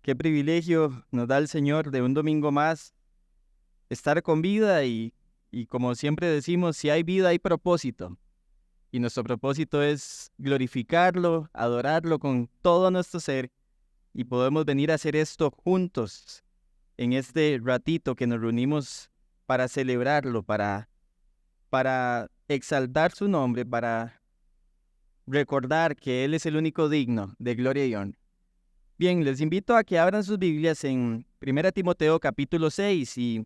Qué privilegio nos da el Señor de un domingo más estar con vida y como siempre decimos, si hay vida hay propósito. Y nuestro propósito es glorificarlo, adorarlo con todo nuestro ser y podemos venir a hacer esto juntos en este ratito que nos reunimos para celebrarlo, para exaltar su nombre, para recordar que Él es el único digno de gloria y honra. Bien, les invito a que abran sus Biblias en 1 Timoteo capítulo 6 y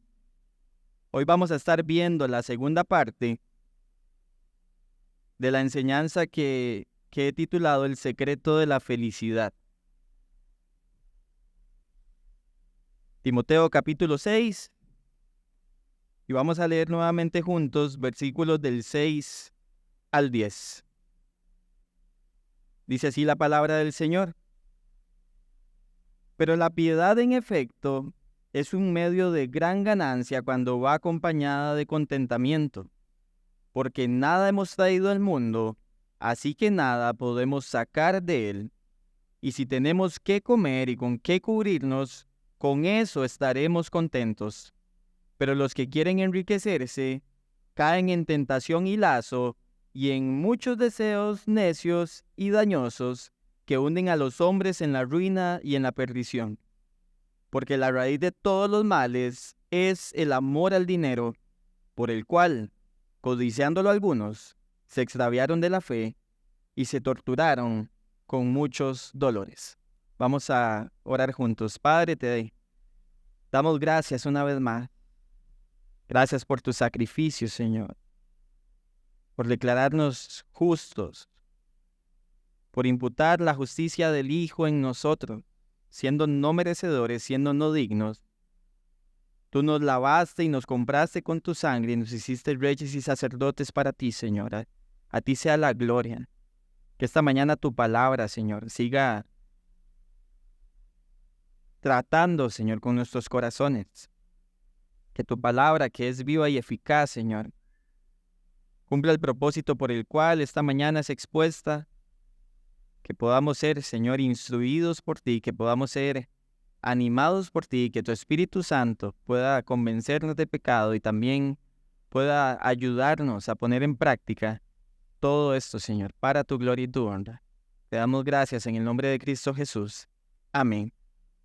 hoy vamos a estar viendo la segunda parte de la enseñanza que he titulado El secreto de la felicidad. Timoteo capítulo 6 y vamos a leer nuevamente juntos versículos del 6 al 10. Dice así la palabra del Señor. Pero la piedad, en efecto, es un medio de gran ganancia cuando va acompañada de contentamiento, porque nada hemos traído al mundo, así que nada podemos sacar de él. Y si tenemos qué comer y con qué cubrirnos, con eso estaremos contentos. Pero los que quieren enriquecerse caen en tentación y lazo, y en muchos deseos necios y dañosos, que hunden a los hombres en la ruina y en la perdición. Porque la raíz de todos los males es el amor al dinero, por el cual, codiciándolo algunos, se extraviaron de la fe y se torturaron con muchos dolores. Vamos a orar juntos. Padre, te damos gracias una vez más. Gracias por tu sacrificio, Señor, por declararnos justos, por imputar la justicia del Hijo en nosotros, siendo no merecedores, siendo no dignos. Tú nos lavaste y nos compraste con tu sangre y nos hiciste reyes y sacerdotes para ti, Señor. A ti sea la gloria. Que esta mañana tu palabra, Señor, siga tratando, Señor, con nuestros corazones. Que tu palabra, que es viva y eficaz, Señor, cumpla el propósito por el cual esta mañana es expuesta. Que podamos ser, Señor, instruidos por ti, que podamos ser animados por ti, que tu Espíritu Santo pueda convencernos de pecado y también pueda ayudarnos a poner en práctica todo esto, Señor, para tu gloria y tu honra. Te damos gracias en el nombre de Cristo Jesús. Amén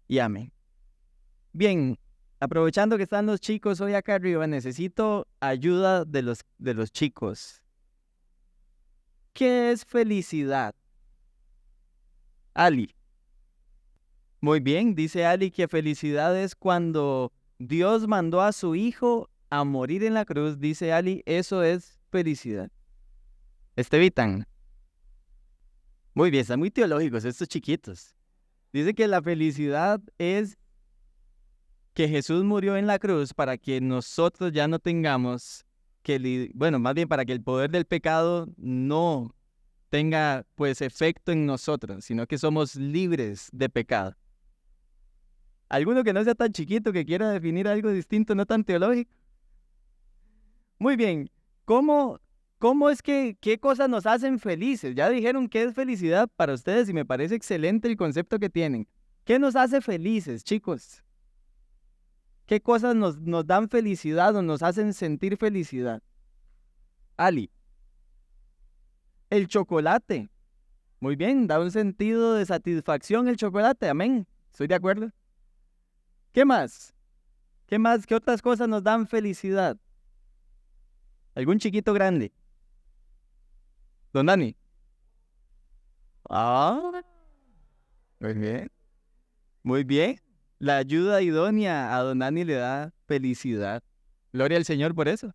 y amén. Bien, aprovechando que están los chicos hoy acá arriba, necesito ayuda de los chicos. ¿Qué es felicidad? Ali. Muy bien, dice Ali que felicidad es cuando Dios mandó a su hijo a morir en la cruz. Dice Ali, eso es felicidad. Estevitan. Muy bien, están muy teológicos estos chiquitos. Dice que la felicidad es que Jesús murió en la cruz para que nosotros ya no tengamos más bien para que el poder del pecado no tenga pues efecto en nosotros, sino que somos libres de pecado. ¿Alguno que no sea tan chiquito que quiera definir algo distinto, no tan teológico? Muy bien, ¿cómo es que qué cosas nos hacen felices? Ya dijeron qué es felicidad para ustedes y me parece excelente el concepto que tienen. ¿Qué nos hace felices, chicos? ¿Qué cosas nos dan felicidad o nos hacen sentir felicidad? Ali. El chocolate. Muy bien, da un sentido de satisfacción el chocolate, amén. Estoy de acuerdo. ¿Qué más? ¿Qué más? ¿Qué otras cosas nos dan felicidad? ¿Algún chiquito grande? Don Dani. Ah, muy bien. Muy bien. La ayuda idónea a Don Dani le da felicidad. Gloria al Señor por eso.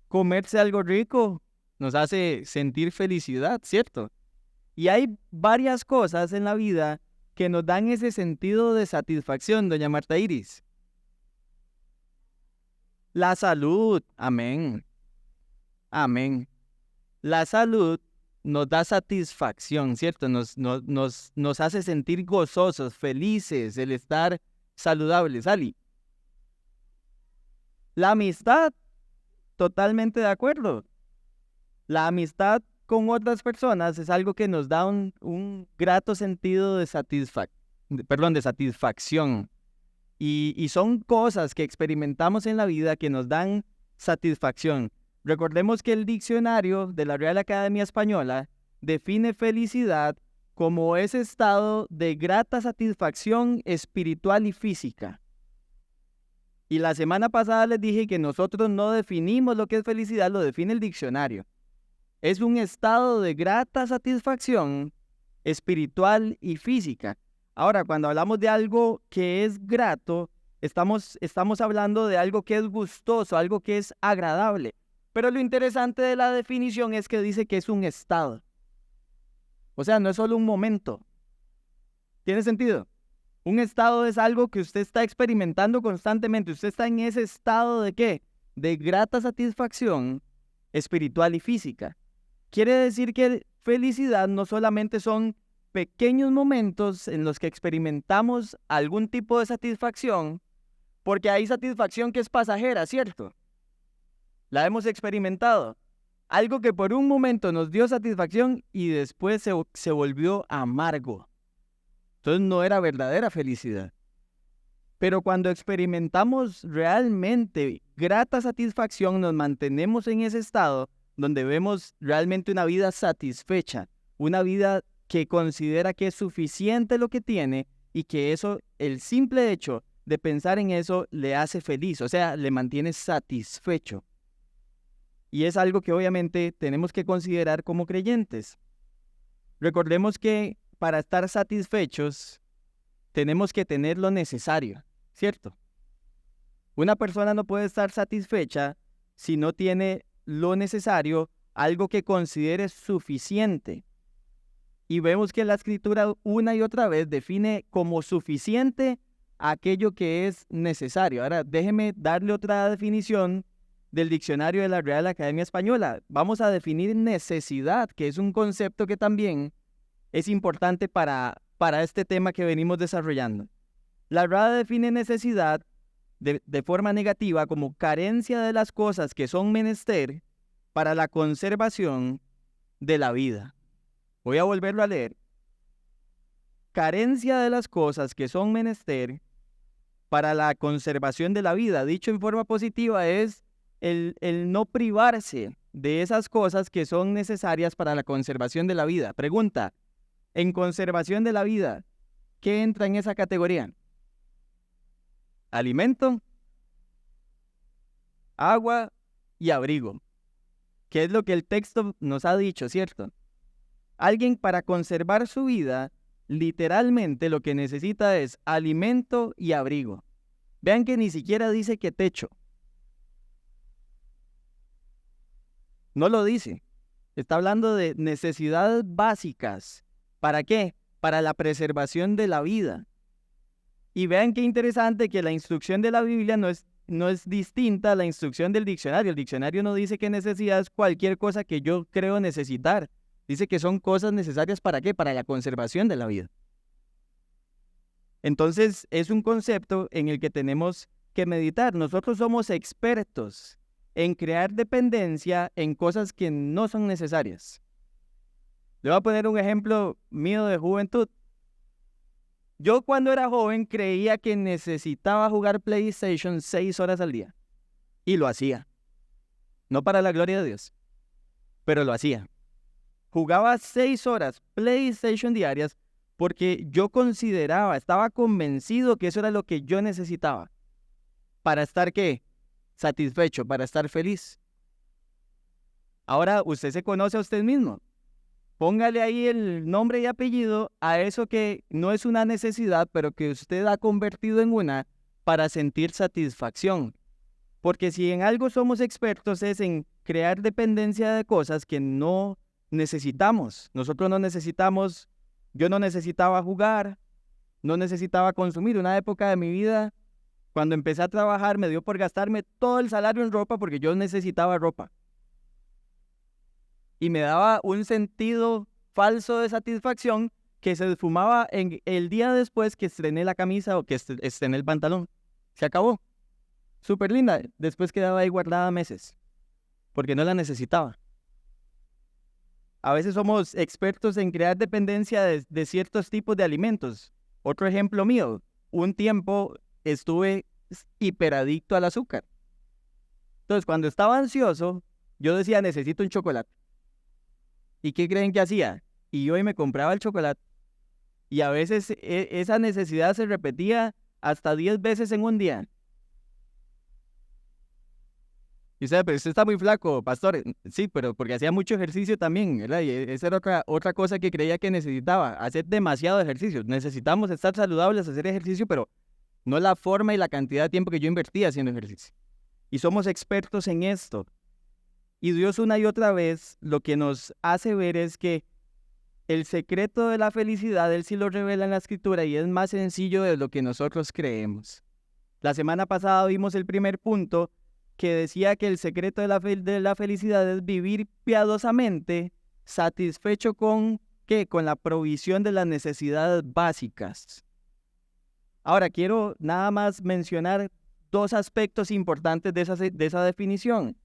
Comerse algo rico nos hace sentir felicidad, ¿cierto? Y hay varias cosas en la vida que nos dan ese sentido de satisfacción, doña Marta Iris. La salud, amén. Amén. La salud nos da satisfacción, ¿cierto? Nos hace sentir gozosos, felices, el estar saludables. Ali. La amistad, totalmente de acuerdo. La amistad con otras personas es algo que nos da un grato sentido de satisfacción. Y son cosas que experimentamos en la vida que nos dan satisfacción. Recordemos que el diccionario de la Real Academia Española define felicidad como ese estado de grata satisfacción espiritual y física. Y la semana pasada les dije que nosotros no definimos lo que es felicidad, lo define el diccionario. Es un estado de grata satisfacción espiritual y física. Ahora, cuando hablamos de algo que es grato, estamos hablando de algo que es gustoso, algo que es agradable. Pero lo interesante de la definición es que dice que es un estado. O sea, no es solo un momento. ¿Tiene sentido? Un estado es algo que usted está experimentando constantemente. Usted está en ese estado de ¿qué? De grata satisfacción espiritual y física. Quiere decir que felicidad no solamente son pequeños momentos en los que experimentamos algún tipo de satisfacción, porque hay satisfacción que es pasajera, ¿cierto? La hemos experimentado. Algo que por un momento nos dio satisfacción y después se volvió amargo. Entonces no era verdadera felicidad. Pero cuando experimentamos realmente grata satisfacción, nos mantenemos en ese estado donde vemos realmente una vida satisfecha, una vida que considera que es suficiente lo que tiene y que eso, el simple hecho de pensar en eso, le hace feliz, o sea, le mantiene satisfecho. Y es algo que obviamente tenemos que considerar como creyentes. Recordemos que para estar satisfechos tenemos que tener lo necesario, ¿cierto? Una persona no puede estar satisfecha si no tiene lo necesario, algo que considere suficiente. Y vemos que la Escritura una y otra vez define como suficiente aquello que es necesario. Ahora, déjeme darle otra definición del diccionario de la Real Academia Española. Vamos a definir necesidad, que es un concepto que también es importante para este tema que venimos desarrollando. La RAE define necesidad de forma negativa como carencia de las cosas que son menester para la conservación de la vida. Voy a volverlo a leer. Carencia de las cosas que son menester para la conservación de la vida. Dicho en forma positiva es el no privarse de esas cosas que son necesarias para la conservación de la vida. Pregunta, en conservación de la vida, ¿qué entra en esa categoría? Alimento, agua y abrigo. ¿Qué es lo que el texto nos ha dicho, cierto? Alguien para conservar su vida, literalmente lo que necesita es alimento y abrigo. Vean que ni siquiera dice que techo. No lo dice. Está hablando de necesidades básicas. ¿Para qué? Para la preservación de la vida. Y vean qué interesante que la instrucción de la Biblia no es distinta a la instrucción del diccionario. El diccionario no dice que necesidad es cualquier cosa que yo creo necesitar. Dice que son cosas necesarias ¿para qué? Para la conservación de la vida. Entonces, es un concepto en el que tenemos que meditar. Nosotros somos expertos en crear dependencia en cosas que no son necesarias. Le voy a poner un ejemplo mío de juventud. Yo cuando era joven creía que necesitaba jugar PlayStation 6 horas al día. Y lo hacía. No para la gloria de Dios, pero lo hacía. Jugaba 6 horas PlayStation diarias porque yo consideraba, estaba convencido que eso era lo que yo necesitaba. ¿Para estar qué? Satisfecho, para estar feliz. Ahora usted se conoce a usted mismo. Póngale ahí el nombre y apellido a eso que no es una necesidad, pero que usted ha convertido en una para sentir satisfacción. Porque si en algo somos expertos es en crear dependencia de cosas que no necesitamos. Nosotros no necesitamos, yo no necesitaba jugar, no necesitaba consumir. Una época de mi vida, cuando empecé a trabajar, me dio por gastarme todo el salario en ropa porque yo necesitaba ropa. Y me daba un sentido falso de satisfacción que se esfumaba en el día después que estrené la camisa o que estrené el pantalón. Se acabó. Súper linda. Después quedaba ahí guardada meses porque no la necesitaba. A veces somos expertos en crear dependencia de ciertos tipos de alimentos. Otro ejemplo mío, un tiempo estuve hiperadicto al azúcar. Entonces, cuando estaba ansioso, yo decía, necesito un chocolate. ¿Y qué creen que hacía? Y yo me compraba el chocolate. Y a veces esa necesidad se repetía hasta 10 veces en un día. Y usted, pero usted está muy flaco, pastor. Sí, pero porque hacía mucho ejercicio también, ¿verdad? Y esa era otra cosa que creía que necesitaba, hacer demasiado ejercicio. Necesitamos estar saludables, hacer ejercicio, pero no la forma y la cantidad de tiempo que yo invertía haciendo ejercicio. Y somos expertos en esto. Y Dios una y otra vez lo que nos hace ver es que el secreto de la felicidad, Él sí lo revela en la Escritura y es más sencillo de lo que nosotros creemos. La semana pasada vimos el primer punto que decía que el secreto de la felicidad es vivir piadosamente, satisfecho con, ¿qué? Con la provisión de las necesidades básicas. Ahora, quiero nada más mencionar dos aspectos importantes de esa definición.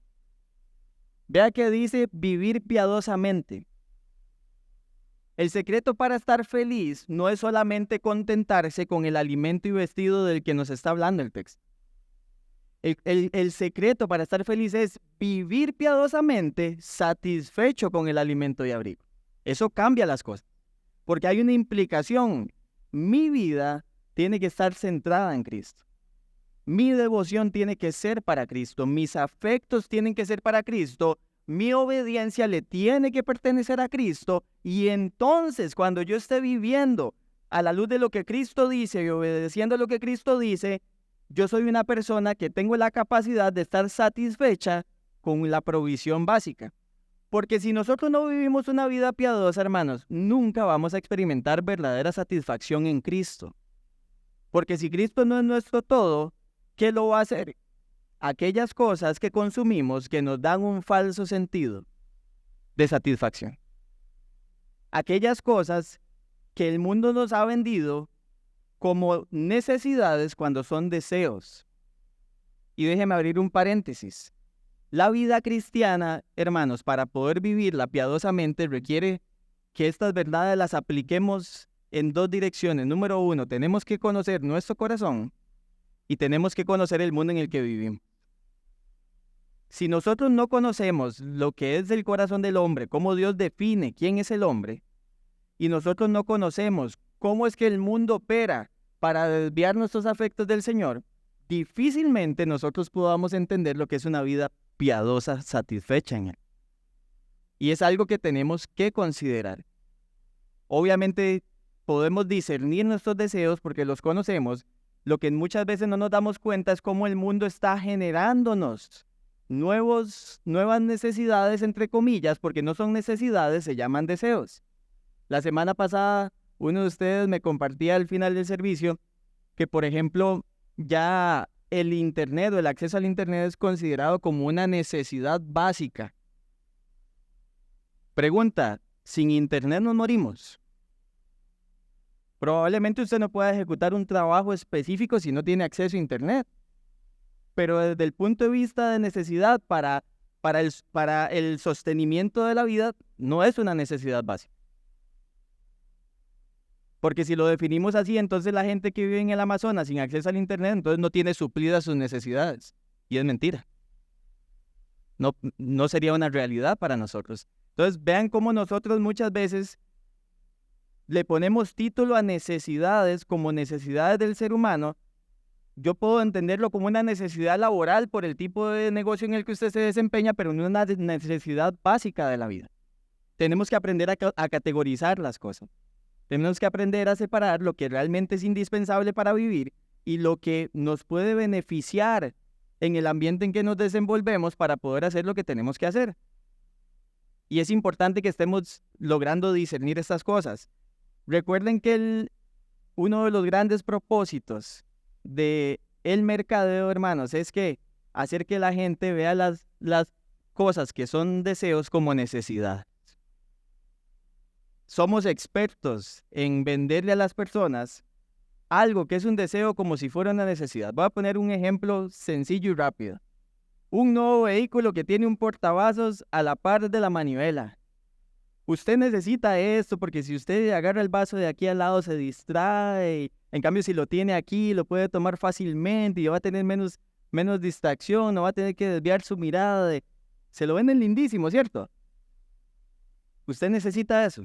Vea que dice vivir piadosamente. El secreto para estar feliz no es solamente contentarse con el alimento y vestido del que nos está hablando el texto. El secreto para estar feliz es vivir piadosamente, satisfecho con el alimento y abrigo. Eso cambia las cosas, porque hay una implicación. Mi vida tiene que estar centrada en Cristo. Mi devoción tiene que ser para Cristo. Mis afectos tienen que ser para Cristo. Mi obediencia le tiene que pertenecer a Cristo. Y entonces, cuando yo esté viviendo a la luz de lo que Cristo dice y obedeciendo lo que Cristo dice, yo soy una persona que tengo la capacidad de estar satisfecha con la provisión básica. Porque si nosotros no vivimos una vida piadosa, hermanos, nunca vamos a experimentar verdadera satisfacción en Cristo. Porque si Cristo no es nuestro todo, ¿qué lo va a hacer? Aquellas cosas que consumimos que nos dan un falso sentido de satisfacción. Aquellas cosas que el mundo nos ha vendido como necesidades cuando son deseos. Y déjeme abrir un paréntesis. La vida cristiana, hermanos, para poder vivirla piadosamente requiere que estas verdades las apliquemos en dos direcciones. Número uno, tenemos que conocer nuestro corazón y tenemos que conocer el mundo en el que vivimos. Si nosotros no conocemos lo que es el corazón del hombre, cómo Dios define quién es el hombre, y nosotros no conocemos cómo es que el mundo opera para desviar nuestros afectos del Señor, difícilmente nosotros podamos entender lo que es una vida piadosa, satisfecha en Él. Y es algo que tenemos que considerar. Obviamente podemos discernir nuestros deseos porque los conocemos. Lo que muchas veces no nos damos cuenta es cómo el mundo está generándonos nuevas necesidades, entre comillas, porque no son necesidades, se llaman deseos. La semana pasada, uno de ustedes me compartía al final del servicio que, por ejemplo, ya el Internet o el acceso al Internet es considerado como una necesidad básica. Pregunta, ¿sin Internet nos morimos? Probablemente usted no pueda ejecutar un trabajo específico si no tiene acceso a Internet. Pero desde el punto de vista de necesidad para el sostenimiento de la vida, no es una necesidad básica. Porque si lo definimos así, entonces la gente que vive en el Amazonas sin acceso al Internet, entonces no tiene suplidas sus necesidades. Y es mentira. No sería una realidad para nosotros. Entonces vean cómo nosotros muchas veces le ponemos título a necesidades como necesidades del ser humano. Yo puedo entenderlo como una necesidad laboral por el tipo de negocio en el que usted se desempeña, pero no una necesidad básica de la vida. Tenemos que aprender a categorizar las cosas. Tenemos que aprender a separar lo que realmente es indispensable para vivir y lo que nos puede beneficiar en el ambiente en que nos desenvolvemos para poder hacer lo que tenemos que hacer. Y es importante que estemos logrando discernir estas cosas. Recuerden que uno de los grandes propósitos del mercadeo, hermanos, es que hacer que la gente vea las cosas que son deseos como necesidad. Somos expertos en venderle a las personas algo que es un deseo como si fuera una necesidad. Voy a poner un ejemplo sencillo y rápido. Un nuevo vehículo que tiene un portavasos a la par de la manivela. usted necesita esto porque si usted agarra el vaso de aquí al lado se distrae. En cambio, si lo tiene aquí, lo puede tomar fácilmente y va a tener menos distracción, no va a tener que desviar su mirada de... Se lo venden lindísimo, ¿cierto? Usted necesita eso.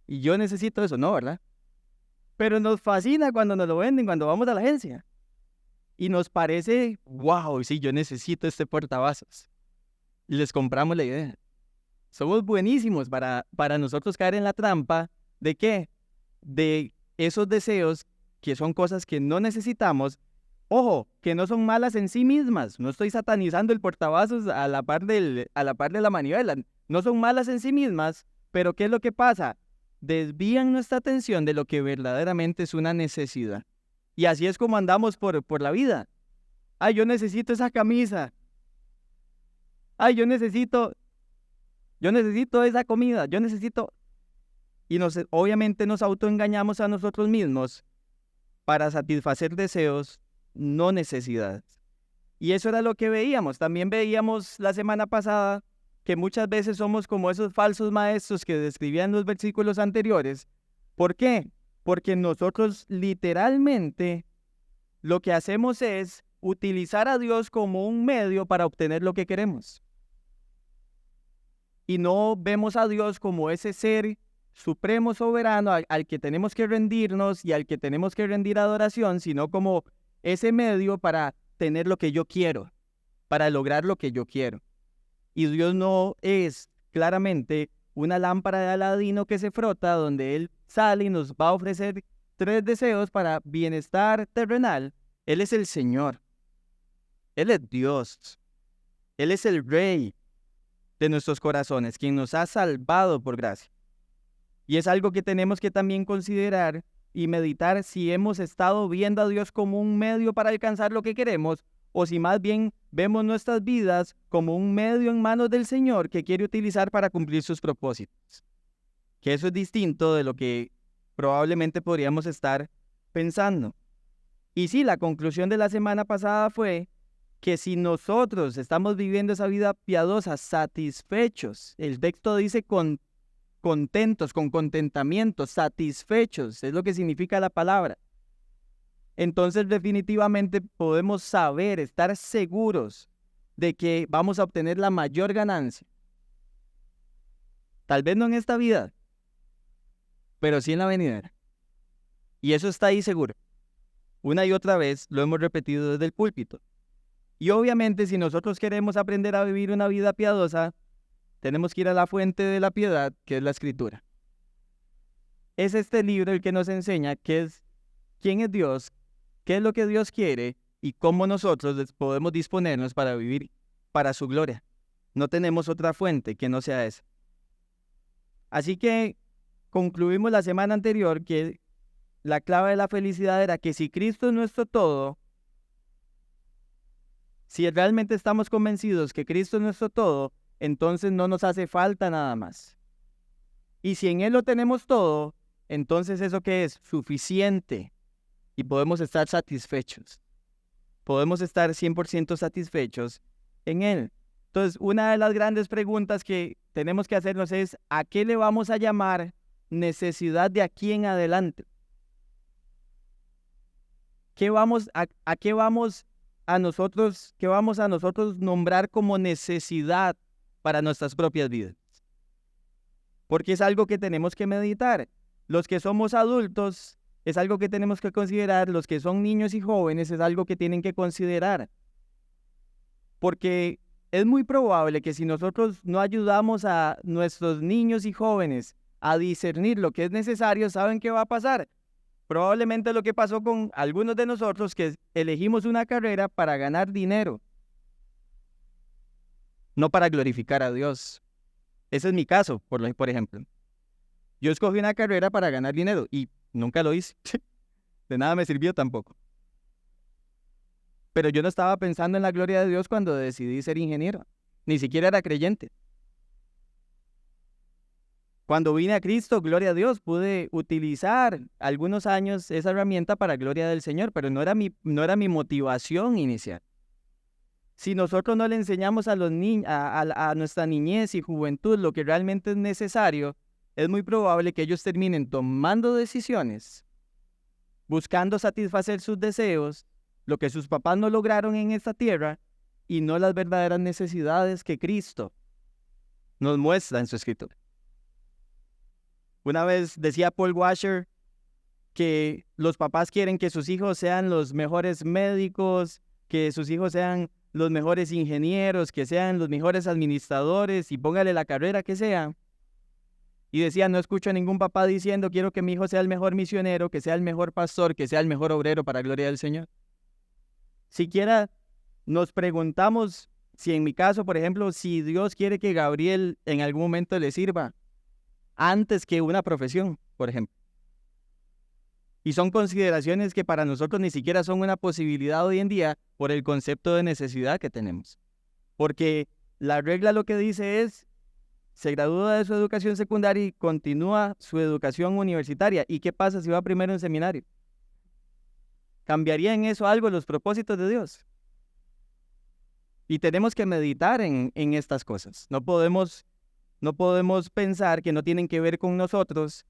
Y yo necesito eso, ¿no, verdad? Pero nos fascina cuando nos lo venden, cuando vamos a la agencia. Y nos parece, wow, sí, yo necesito este portavasos. Y les compramos la idea. Somos buenísimos para nosotros caer en la trampa ¿de qué? De esos deseos que son cosas que no necesitamos. Ojo, que no son malas en sí mismas. No estoy satanizando el portavasos a la par de la manivela. No son malas en sí mismas, pero ¿qué es lo que pasa? Desvían nuestra atención de lo que verdaderamente es una necesidad. Y así es como andamos por la vida. Ay, yo necesito esa camisa. Ay, yo necesito esa comida. Y obviamente nos autoengañamos a nosotros mismos para satisfacer deseos, no necesidades. Y eso era lo que veíamos. También veíamos la semana pasada que muchas veces somos como esos falsos maestros que describían los versículos anteriores. ¿Por qué? Porque nosotros literalmente lo que hacemos es utilizar a Dios como un medio para obtener lo que queremos. Y no vemos a Dios como ese ser supremo soberano al que tenemos que rendirnos y al que tenemos que rendir adoración, sino como ese medio para tener lo que yo quiero, para lograr lo que yo quiero. Y Dios no es claramente una lámpara de Aladino que se frota donde Él sale y nos va a ofrecer 3 deseos para bienestar terrenal. Él es el Señor. Él es Dios. Él es el Rey de nuestros corazones, quien nos ha salvado por gracia. Y es algo que tenemos que también considerar y meditar si hemos estado viendo a Dios como un medio para alcanzar lo que queremos, o si más bien vemos nuestras vidas como un medio en manos del Señor que quiere utilizar para cumplir sus propósitos. Que eso es distinto de lo que probablemente podríamos estar pensando. Y sí, la conclusión de la semana pasada fue que si nosotros estamos viviendo esa vida piadosa, satisfechos, el texto dice contentos, con contentamiento, satisfechos, es lo que significa la palabra. Entonces definitivamente podemos saber, estar seguros de que vamos a obtener la mayor ganancia. Tal vez no en esta vida, pero sí en la venidera. Y eso está ahí seguro. Una y otra vez lo hemos repetido desde el púlpito. Y obviamente si nosotros queremos aprender a vivir una vida piadosa, tenemos que ir a la fuente de la piedad, que es la Escritura. Es este libro el que nos enseña quién es Dios, qué es lo que Dios quiere y cómo nosotros podemos disponernos para vivir para su gloria. No tenemos otra fuente que no sea esa. Así que concluimos la semana anterior que la clave de la felicidad era que si Cristo es nuestro todo, si realmente estamos convencidos que Cristo es nuestro todo, entonces no nos hace falta nada más. Y si en Él lo tenemos todo, entonces ¿eso qué es? Suficiente. Y podemos estar satisfechos. Podemos estar 100% satisfechos en Él. Entonces, una de las grandes preguntas que tenemos que hacernos es, ¿a qué le vamos a llamar necesidad de aquí en adelante? ¿A qué vamos a nosotros nombrar como necesidad para nuestras propias vidas? Porque es algo que tenemos que meditar. Los que somos adultos es algo que tenemos que considerar, los que son niños y jóvenes es algo que tienen que considerar. Porque es muy probable que si nosotros no ayudamos a nuestros niños y jóvenes a discernir lo que es necesario, ¿saben qué va a pasar? Probablemente lo que pasó con algunos de nosotros que elegimos una carrera para ganar dinero, no para glorificar a Dios. Ese es mi caso, por ejemplo. Yo escogí una carrera para ganar dinero y nunca lo hice. De nada me sirvió tampoco. Pero yo no estaba pensando en la gloria de Dios cuando decidí ser ingeniero. Ni siquiera era creyente. Cuando vine a Cristo, gloria a Dios, pude utilizar algunos años esa herramienta para gloria del Señor, pero no era mi motivación inicial. Si nosotros no le enseñamos a, a nuestra niñez y juventud lo que realmente es necesario, es muy probable que ellos terminen tomando decisiones, buscando satisfacer sus deseos, lo que sus papás no lograron en esta tierra, y no las verdaderas necesidades que Cristo nos muestra en su escritura. Una vez decía Paul Washer que los papás quieren que sus hijos sean los mejores médicos, que sus hijos sean los mejores ingenieros, que sean los mejores administradores y póngale la carrera que sea. Y decía, no escucho a ningún papá diciendo, quiero que mi hijo sea el mejor misionero, que sea el mejor pastor, que sea el mejor obrero para gloria del Señor. Siquiera nos preguntamos si en mi caso, por ejemplo, si Dios quiere que Gabriel en algún momento le sirva antes que una profesión, por ejemplo. Y son consideraciones que para nosotros ni siquiera son una posibilidad hoy en día por el concepto de necesidad que tenemos. Porque la regla lo que dice es, se gradúa de su educación secundaria y continúa su educación universitaria. ¿Y qué pasa si va primero en seminario? ¿Cambiaría en eso algo los propósitos de Dios? Y tenemos que meditar en estas cosas. No podemos pensar que no tienen que ver con nosotros,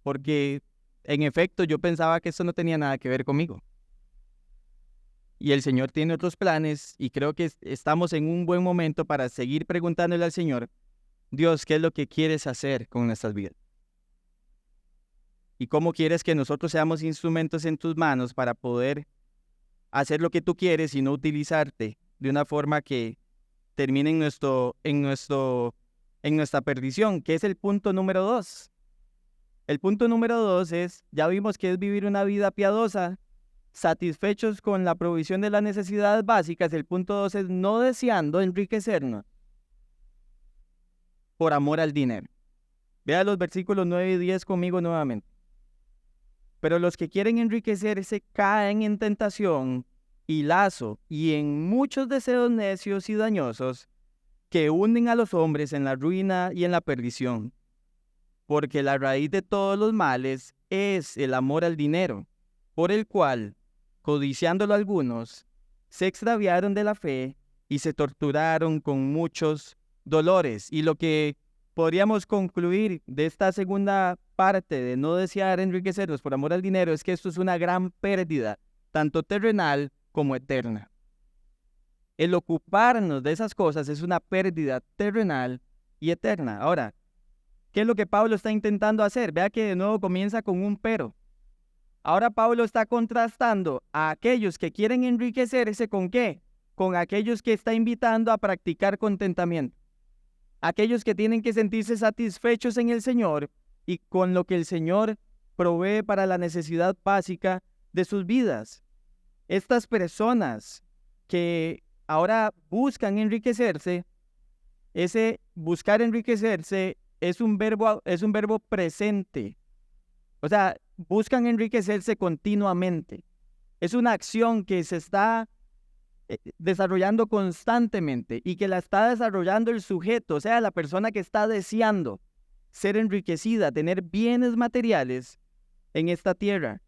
porque en efecto yo pensaba que esto no tenía nada que ver conmigo. Y el Señor tiene otros planes y creo que estamos en un buen momento para seguir preguntándole al Señor, Dios, ¿qué es lo que quieres hacer con nuestras vidas? ¿Y cómo quieres que nosotros seamos instrumentos en tus manos para poder hacer lo que tú quieres y no utilizarte de una forma que termine en nuestra perdición, que es el punto número 2. El punto número 2 es, ya vimos que es vivir una vida piadosa, satisfechos con la provisión de las necesidades básicas. El punto 2 es no deseando enriquecernos por amor al dinero. Vea los versículos 9 y 10 conmigo nuevamente. Pero los que quieren enriquecerse caen en tentación y lazo y en muchos deseos necios y dañosos que hunden a los hombres en la ruina y en la perdición. Porque la raíz de todos los males es el amor al dinero, por el cual, codiciándolo algunos, se extraviaron de la fe y se torturaron con muchos dolores. Y lo que podríamos concluir de esta segunda parte de no desear enriquecernos por amor al dinero es que esto es una gran pérdida, tanto terrenal como eterna. El ocuparnos de esas cosas es una pérdida terrenal y eterna. Ahora, ¿qué es lo que Pablo está intentando hacer? Vea que de nuevo comienza con un pero. Ahora Pablo está contrastando a aquellos que quieren enriquecerse ¿con qué? Con aquellos que está invitando a practicar contentamiento. Aquellos que tienen que sentirse satisfechos en el Señor y con lo que el Señor provee para la necesidad básica de sus vidas. Estas personas que ahora buscan enriquecerse, ese buscar enriquecerse es un verbo presente. O sea, buscan enriquecerse continuamente. Es una acción que se está desarrollando constantemente y que la está desarrollando el sujeto, o sea, la persona que está deseando ser enriquecida, tener bienes materiales en esta tierra.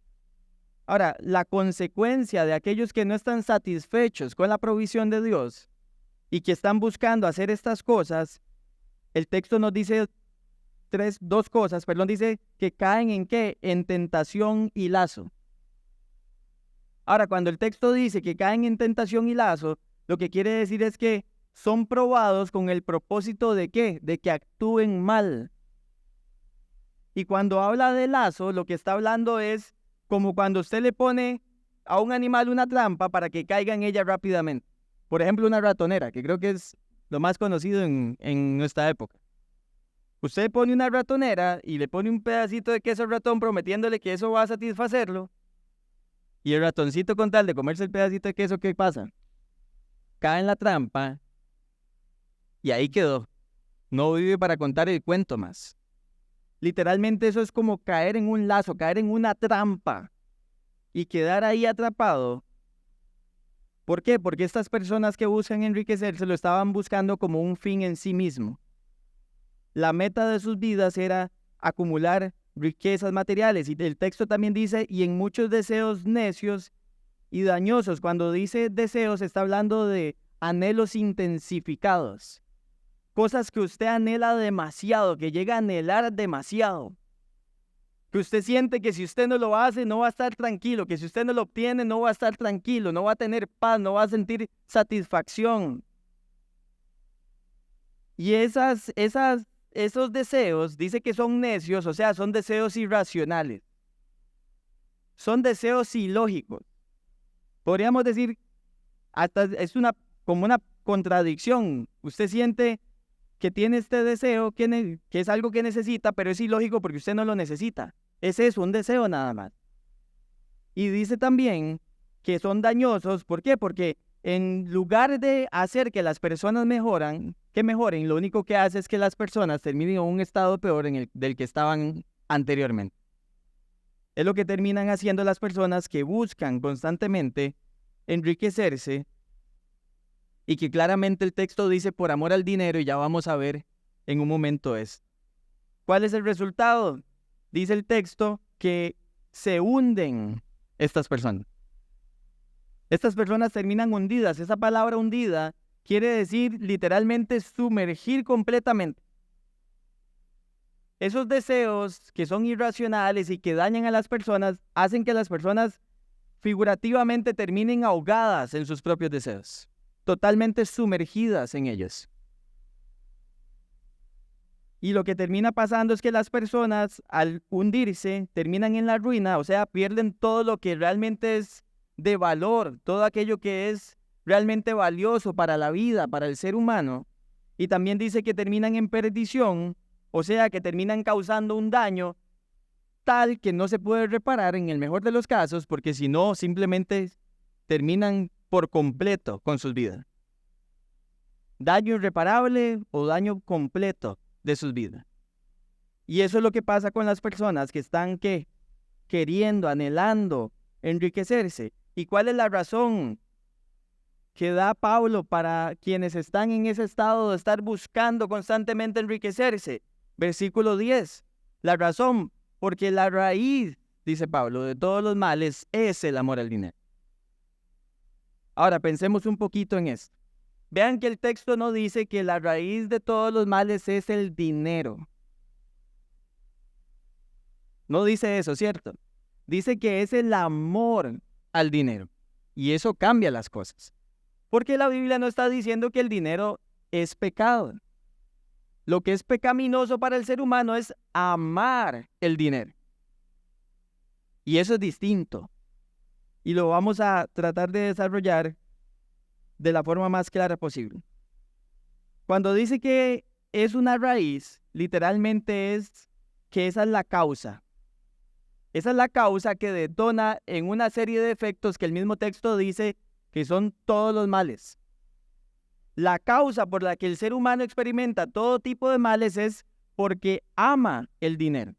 Ahora, la consecuencia de aquellos que no están satisfechos con la provisión de Dios y que están buscando hacer estas cosas, el texto nos dice dos cosas, dice que caen ¿en qué? En tentación y lazo. Ahora, cuando el texto dice que caen en tentación y lazo, lo que quiere decir es que son probados con el propósito ¿de qué? De que actúen mal. Y cuando habla de lazo, lo que está hablando es como cuando usted le pone a un animal una trampa para que caiga en ella rápidamente. Por ejemplo, una ratonera, que creo que es lo más conocido en nuestra época. Usted pone una ratonera y le pone un pedacito de queso ratón prometiéndole que eso va a satisfacerlo. Y el ratoncito, con tal de comerse el pedacito de queso, ¿qué pasa? Cae en la trampa y ahí quedó. No vive para contar el cuento más. Literalmente eso es como caer en un lazo, caer en una trampa y quedar ahí atrapado. ¿Por qué? Porque estas personas que buscan enriquecerse lo estaban buscando como un fin en sí mismo. La meta de sus vidas era acumular riquezas materiales. Y el texto también dice, y en muchos deseos necios y dañosos. Cuando dice deseos, está hablando de anhelos intensificados. Cosas que usted anhela demasiado, que llega a anhelar demasiado. Que usted siente que si usted no lo hace, no va a estar tranquilo. Que si usted no lo obtiene, no va a estar tranquilo. No va a tener paz, no va a sentir satisfacción. Y esos deseos, dice que son necios, o sea, son deseos irracionales. Son deseos ilógicos. Podríamos decir, hasta es como una contradicción. Usted siente que tiene este deseo, que es algo que necesita, pero es ilógico porque usted no lo necesita. Es eso, un deseo nada más. Y dice también que son dañosos. ¿Por qué? Porque en lugar de hacer que las personas mejoren, lo único que hace es que las personas terminen en un estado peor del que estaban anteriormente. Es lo que terminan haciendo las personas que buscan constantemente enriquecerse, y que claramente el texto dice por amor al dinero, y ya vamos a ver en un momento esto. ¿Cuál es el resultado? Dice el texto que se hunden estas personas. Estas personas terminan hundidas. Esa palabra hundida quiere decir literalmente sumergir completamente. Esos deseos que son irracionales y que dañan a las personas hacen que las personas figurativamente terminen ahogadas en sus propios deseos, totalmente sumergidas en ellos. Y lo que termina pasando es que las personas, al hundirse, terminan en la ruina, o sea, pierden todo lo que realmente es de valor, todo aquello que es realmente valioso para la vida, para el ser humano. Y también dice que terminan en perdición, o sea, que terminan causando un daño tal que no se puede reparar en el mejor de los casos, porque si no, simplemente terminan por completo con sus vidas. Daño irreparable o daño completo de sus vidas. Y eso es lo que pasa con las personas que están queriendo, anhelando enriquecerse. ¿Y cuál es la razón que da Pablo para quienes están en ese estado de estar buscando constantemente enriquecerse? Versículo 10. La razón, porque la raíz, dice Pablo, de todos los males es el amor al dinero. Ahora pensemos un poquito en esto. Vean que el texto no dice que la raíz de todos los males es el dinero. No dice eso, ¿cierto? Dice que es el amor al dinero. Y eso cambia las cosas. Porque la Biblia no está diciendo que el dinero es pecado. Lo que es pecaminoso para el ser humano es amar el dinero. Y eso es distinto. Y lo vamos a tratar de desarrollar de la forma más clara posible. Cuando dice que es una raíz, literalmente es que esa es la causa. Esa es la causa que detona en una serie de efectos que el mismo texto dice que son todos los males. La causa por la que el ser humano experimenta todo tipo de males es porque ama el dinero.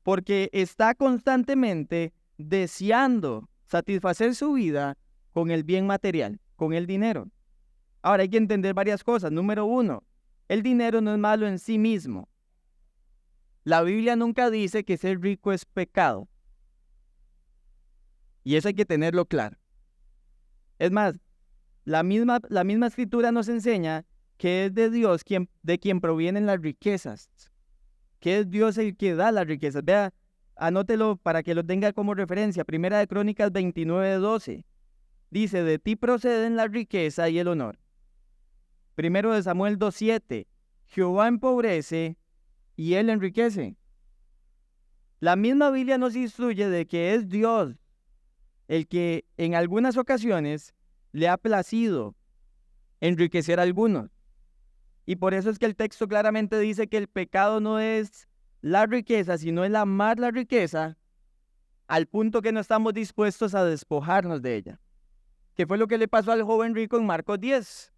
Porque está constantemente deseando satisfacer su vida con el bien material, con el dinero. Ahora hay que entender varias cosas. Número 1, el dinero no es malo en sí mismo. La Biblia nunca dice que ser rico es pecado. Y eso hay que tenerlo claro. Es más, la misma escritura nos enseña que es de Dios de quien provienen las riquezas. Que es Dios el que da las riquezas. Vea, anótelo para que lo tenga como referencia. Primera de Crónicas 29:12. Dice, de ti proceden la riqueza y el honor. Primero de Samuel 2:7. Jehová empobrece y él enriquece. La misma Biblia nos instruye de que es Dios el que en algunas ocasiones le ha placido enriquecer a algunos. Y por eso es que el texto claramente dice que el pecado no es la riqueza, sino el amar la riqueza al punto que no estamos dispuestos a despojarnos de ella. ¿Qué fue lo que le pasó al joven rico en Marcos 10?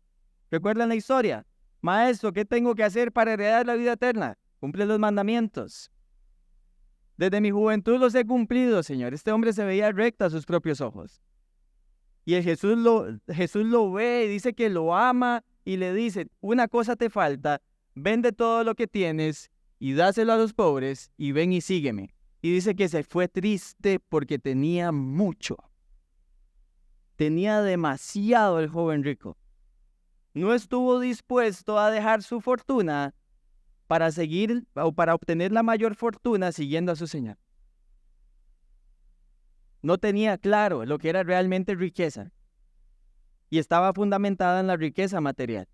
¿Recuerdan la historia? Maestro, ¿qué tengo que hacer para heredar la vida eterna? Cumple los mandamientos. Desde mi juventud los he cumplido, Señor. Este hombre se veía recto a sus propios ojos. Y Jesús lo ve y dice que lo ama y le dice, una cosa te falta, vende todo lo que tienes y dáselo a los pobres y ven y sígueme. Y dice que se fue triste porque tenía mucho. Tenía demasiado el joven rico. no estuvo dispuesto a dejar su fortuna para seguir o para obtener la mayor fortuna siguiendo a su Señor. No tenía claro lo que era realmente riqueza y estaba fundamentada en la riqueza material.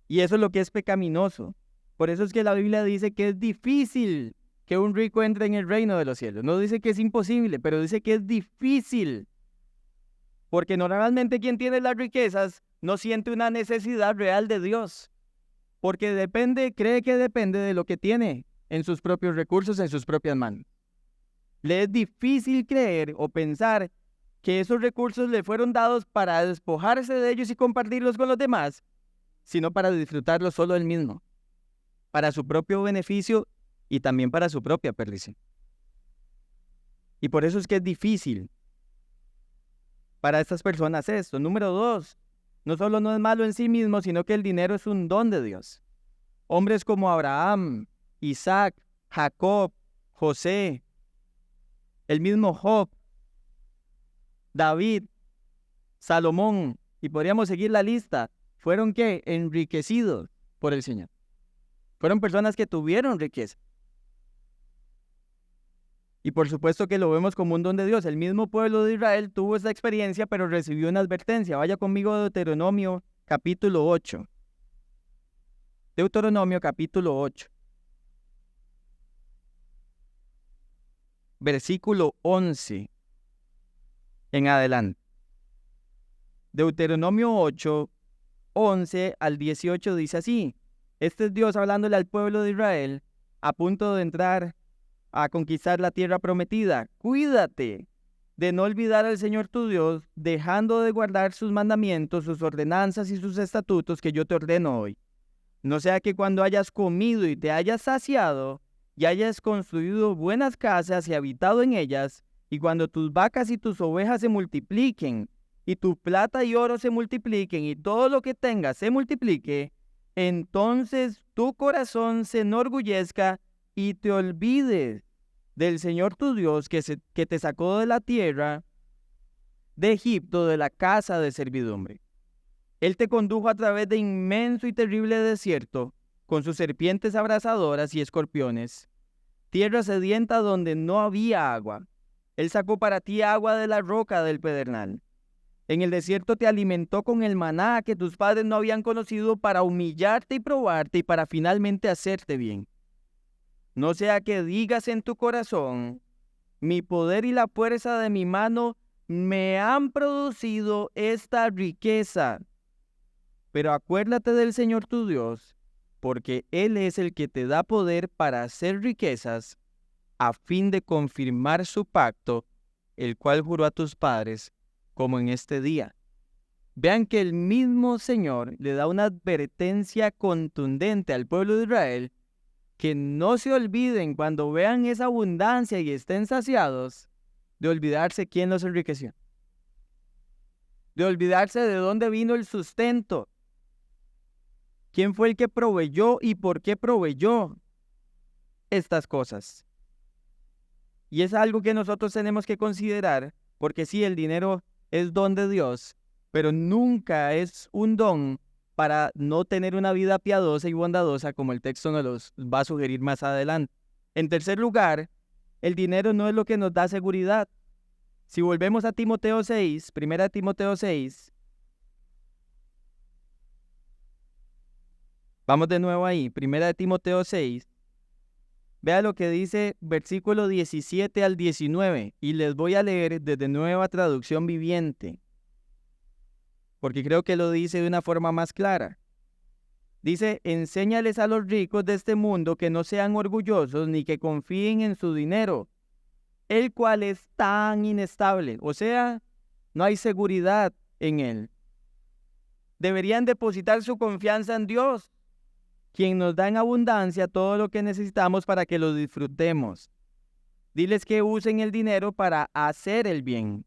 Y eso es lo que es pecaminoso. Por eso es que la Biblia dice que es difícil que un rico entre en el reino de los cielos. No dice que es imposible, pero dice que es difícil. Porque normalmente quien tiene las riquezas no siente una necesidad real de Dios. Porque cree que depende de lo que tiene en sus propios recursos, en sus propias manos. Le es difícil creer o pensar que esos recursos le fueron dados para despojarse de ellos y compartirlos con los demás, sino para disfrutarlos solo él mismo, para su propio beneficio y también para su propia perdición. Y por eso es que es difícil para estas personas esto. Número 2, no solo no es malo en sí mismo, sino que el dinero es un don de Dios. Hombres como Abraham, Isaac, Jacob, José, el mismo Job, David, Salomón, y podríamos seguir la lista, fueron ¿qué? Enriquecidos por el Señor. Fueron personas que tuvieron riqueza. Y por supuesto que lo vemos como un don de Dios. El mismo pueblo de Israel tuvo esa experiencia, pero recibió una advertencia. Vaya conmigo a Deuteronomio capítulo 8. Deuteronomio capítulo 8. Versículo 11 en adelante. Deuteronomio 8, 11 al 18 dice así. Este es Dios hablándole al pueblo de Israel a punto de entrar a conquistar la tierra prometida. Cuídate de no olvidar al Señor tu Dios, dejando de guardar sus mandamientos, sus ordenanzas y sus estatutos que yo te ordeno hoy. No sea que cuando hayas comido y te hayas saciado, y hayas construido buenas casas y habitado en ellas, y cuando tus vacas y tus ovejas se multipliquen, y tu plata y oro se multipliquen, y todo lo que tengas se multiplique, entonces tu corazón se enorgullezca y te olvides del Señor tu Dios que te sacó de la tierra de Egipto, de la casa de servidumbre. Él te condujo a través de inmenso y terrible desierto, con sus serpientes abrasadoras y escorpiones, tierra sedienta donde no había agua. Él sacó para ti agua de la roca del pedernal. En el desierto te alimentó con el maná que tus padres no habían conocido para humillarte y probarte y para finalmente hacerte bien. No sea que digas en tu corazón, mi poder y la fuerza de mi mano me han producido esta riqueza. Pero acuérdate del Señor tu Dios, porque Él es el que te da poder para hacer riquezas, a fin de confirmar su pacto, el cual juró a tus padres, como en este día. Vean que el mismo Señor le da una advertencia contundente al pueblo de Israel, que no se olviden cuando vean esa abundancia y estén saciados, de olvidarse quién los enriqueció, de olvidarse de dónde vino el sustento, quién fue el que proveyó y por qué proveyó estas cosas. Y es algo que nosotros tenemos que considerar, porque sí, el dinero es don de Dios, pero nunca es un don para no tener una vida piadosa y bondadosa, como el texto nos los va a sugerir más adelante. En tercer lugar, el dinero no es lo que nos da seguridad. Si volvemos a Timoteo 6, 1 Timoteo 6, vamos de nuevo ahí, 1 Timoteo 6, vea lo que dice versículo 17 al 19, y les voy a leer desde Nueva Traducción Viviente, porque creo que lo dice de una forma más clara. Dice, enséñales a los ricos de este mundo que no sean orgullosos ni que confíen en su dinero, el cual es tan inestable, o sea, no hay seguridad en él. Deberían depositar su confianza en Dios, quien nos da en abundancia todo lo que necesitamos para que lo disfrutemos. Diles que usen el dinero para hacer el bien.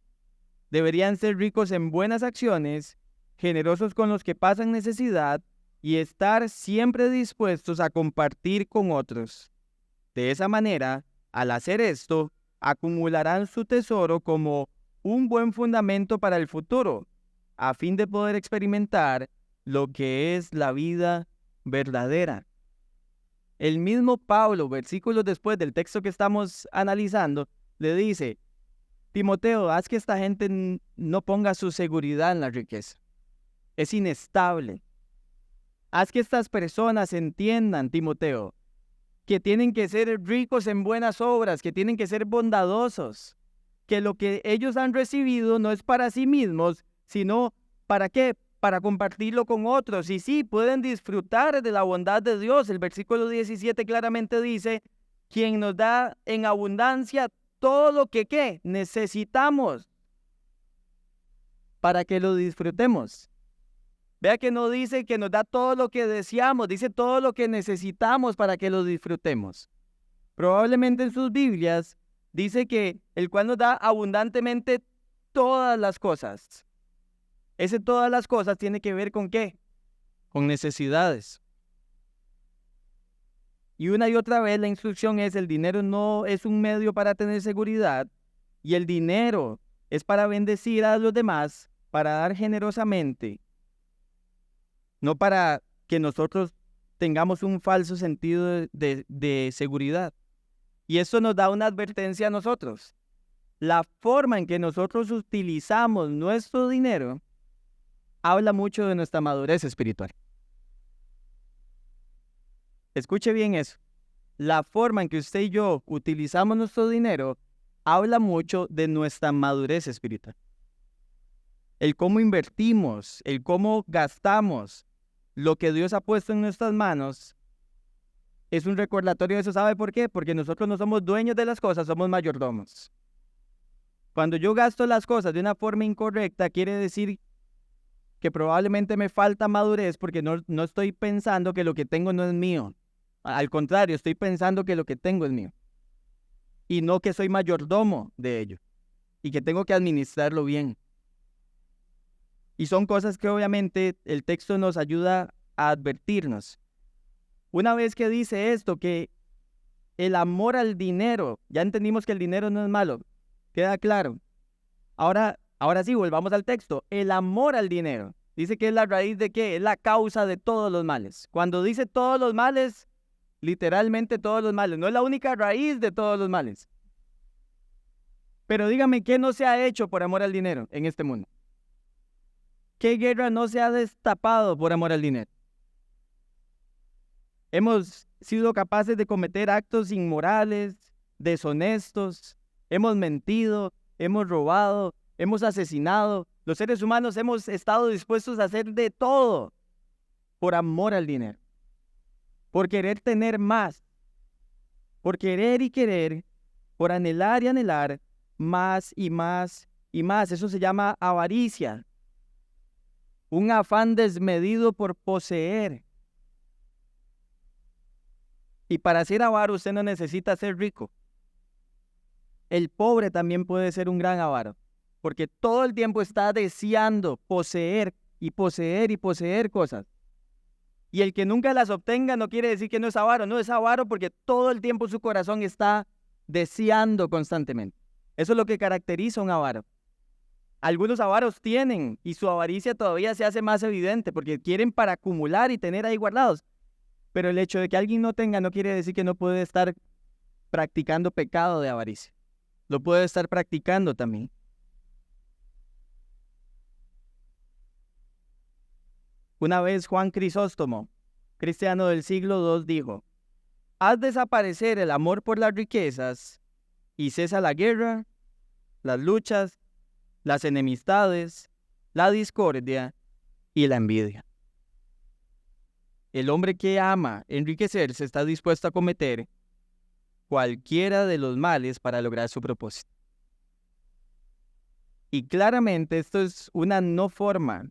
Deberían ser ricos en buenas acciones, generosos con los que pasan necesidad y estar siempre dispuestos a compartir con otros. De esa manera, al hacer esto, acumularán su tesoro como un buen fundamento para el futuro, a fin de poder experimentar lo que es la vida verdadera. El mismo Pablo, versículos después del texto que estamos analizando, le dice: Timoteo, haz que esta gente no ponga su seguridad en la riqueza. Es inestable. Haz que estas personas entiendan, Timoteo, que tienen que ser ricos en buenas obras, que tienen que ser bondadosos, que lo que ellos han recibido no es para sí mismos, sino ¿para qué? Para compartirlo con otros. Y sí, pueden disfrutar de la bondad de Dios. El versículo 17 claramente dice: quien nos da en abundancia todo lo que ¿qué? Necesitamos para que lo disfrutemos. Vea que no dice que nos da todo lo que deseamos, dice todo lo que necesitamos para que lo disfrutemos. Probablemente en sus Biblias dice que el cual nos da abundantemente todas las cosas. Ese todas las cosas tiene que ver con ¿qué? Con necesidades. Y una y otra vez la instrucción es: el dinero no es un medio para tener seguridad, y el dinero es para bendecir a los demás, para dar generosamente, no para que nosotros tengamos un falso sentido de seguridad. Y eso nos da una advertencia a nosotros. La forma en que nosotros utilizamos nuestro dinero habla mucho de nuestra madurez espiritual. Escuche bien eso. La forma en que usted y yo utilizamos nuestro dinero habla mucho de nuestra madurez espiritual. El cómo invertimos, el cómo gastamos lo que Dios ha puesto en nuestras manos es un recordatorio de eso. ¿Sabe por qué? Porque nosotros no somos dueños de las cosas, somos mayordomos. Cuando yo gasto las cosas de una forma incorrecta, quiere decir que probablemente me falta madurez, porque no estoy pensando que lo que tengo no es mío. Al contrario, estoy pensando que lo que tengo es mío. Y no que soy mayordomo de ello. Y que tengo que administrarlo bien. Y son cosas que obviamente el texto nos ayuda a advertirnos. Una vez que dice esto, que el amor al dinero, ya entendimos que el dinero no es malo, queda claro. Ahora sí, volvamos al texto. El amor al dinero, dice que es la raíz de ¿qué? Es la causa de todos los males. Cuando dice todos los males, literalmente todos los males, no es la única raíz de todos los males. Pero dígame, ¿qué no se ha hecho por amor al dinero en este mundo? ¿Qué guerra no se ha destapado por amor al dinero? Hemos sido capaces de cometer actos inmorales, deshonestos, hemos mentido, hemos robado, hemos asesinado. Los seres humanos hemos estado dispuestos a hacer de todo por amor al dinero, por querer tener más, por querer y querer, por anhelar y anhelar más y más y más. Eso se llama avaricia. Un afán desmedido por poseer. Y para ser avaro usted no necesita ser rico. El pobre también puede ser un gran avaro, porque todo el tiempo está deseando poseer y poseer y poseer cosas. Y el que nunca las obtenga no quiere decir que no es avaro, no es avaro porque todo el tiempo su corazón está deseando constantemente. Eso es lo que caracteriza a un avaro. Algunos avaros tienen, y su avaricia todavía se hace más evidente porque quieren para acumular y tener ahí guardados. Pero el hecho de que alguien no tenga no quiere decir que no puede estar practicando pecado de avaricia. Lo puede estar practicando también. Una vez Juan Crisóstomo, cristiano del siglo II, dijo: haz desaparecer el amor por las riquezas y cesa la guerra, las luchas, las enemistades, la discordia y la envidia. El hombre que ama enriquecerse está dispuesto a cometer cualquiera de los males para lograr su propósito. Y claramente esto es una no forma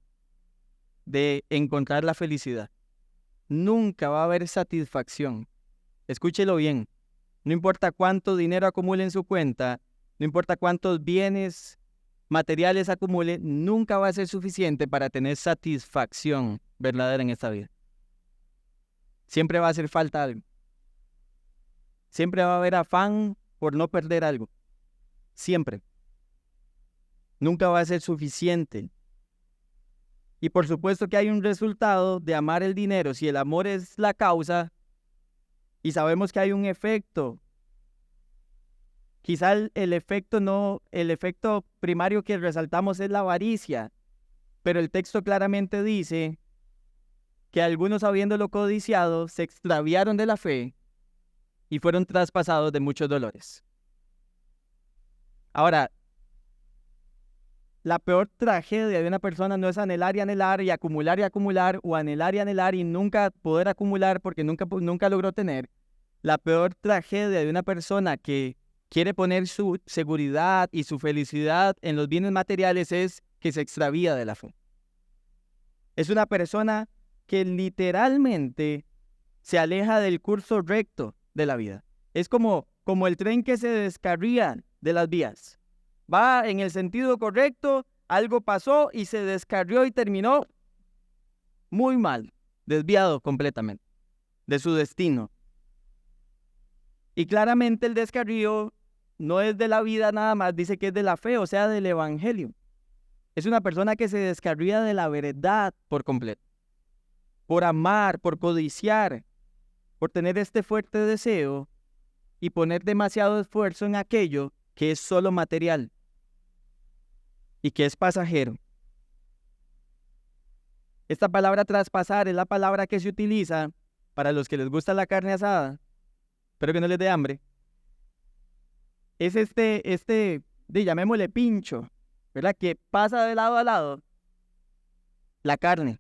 de encontrar la felicidad. Nunca va a haber satisfacción. Escúchelo bien. No importa cuánto dinero acumule en su cuenta, no importa cuántos bienes materiales acumule, nunca va a ser suficiente para tener satisfacción verdadera en esta vida. Siempre va a hacer falta algo. Siempre va a haber afán por no perder algo. Siempre. Nunca va a ser suficiente. Y por supuesto que hay un resultado de amar el dinero. Si el amor es la causa, y sabemos que hay un efecto, quizá el efecto primario que resaltamos es la avaricia, pero el texto claramente dice que algunos, habiéndolo codiciado, se extraviaron de la fe y fueron traspasados de muchos dolores. Ahora, la peor tragedia de una persona no es anhelar y acumular, o anhelar y nunca poder acumular porque nunca logró tener. La peor tragedia de una persona que quiere poner su seguridad y su felicidad en los bienes materiales es que se extravía de la fe. Es una persona que literalmente se aleja del curso recto de la vida. Es como el tren que se descarría de las vías. Va en el sentido correcto, algo pasó y se descarrió y terminó muy mal, desviado completamente de su destino. Y claramente el descarrío no es de la vida nada más, dice que es de la fe, o sea, del evangelio. Es una persona que se descarría de la verdad por completo, por amar, por codiciar, por tener este fuerte deseo y poner demasiado esfuerzo en aquello que es solo material y que es pasajero. Esta palabra traspasar es la palabra que se utiliza para los que les gusta la carne asada, pero que no les dé hambre. Es llamémosle pincho, ¿verdad? Que pasa de lado a lado la carne,